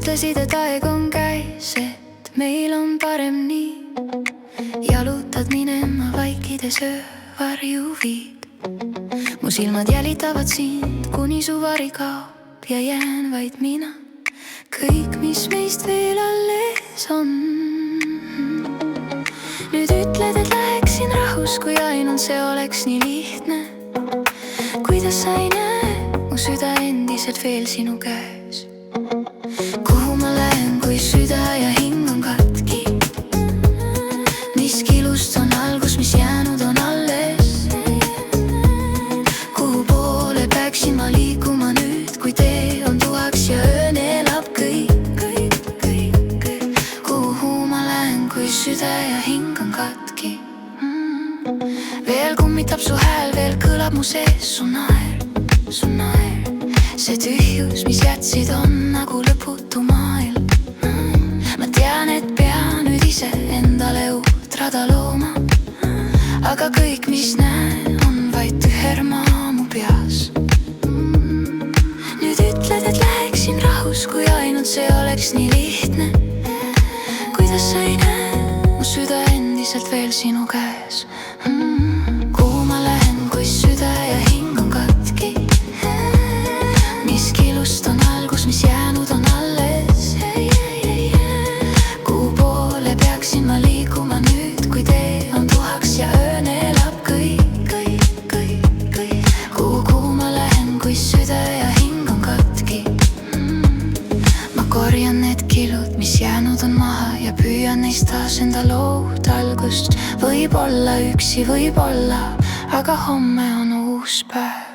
ütlesid, et aeg on käes, et meil on parem nii. Jalutad minema vaikides öövarju viid. Mu silmad jälitavad sind, kuni su vari kaob ja jään vaid mina. Kõik, mis meist veel alles on. Nüüd ütled, et läheksin rahus, kui ainult see oleks nii lihtne. Kuidas sa ei näe, mu süda endiselt veel sinu käes. Kuhu ma lähen, kui süda ja hing on katki? Mis kilust on algus, mis jäänud on alles? Kuhu poole peaksin ma liikuma nüüd, kui tee on tuhaks ja öö neelab kõik? Kuhu ma lähen, kui süda ja hing on katki? Veel kummitab su hääl, veel kõlab mu sees su naer. See tühjus, mis jätsid, on nagu lõputu maailm. Ma tean, et pean nüüd ise endale uut rada looma. Aga kõik, mis näen, on vaid tühermaa mu peas. Nüüd ütled, et läheksin rahus, kui ainult see oleks nii lihtne. Kuidas sa ei näe, mu süda endiselt veel sinu käes. Kuhu ma lähen, kui süda ja hing on katki? Mis kilust on algus, mis jäänud on alles? Kuhu poole peaksin ma liikuma nüüd, kui tee on tuhaks ja öö neelab kõik? Kuhu ma lähen, kui süda ja hing on katki? Ma korjan need kilud, mis jäänud on maha, ja püüan neist taas enda lood algust. Võib-olla üksi, võib-olla, aga homme on uus päev.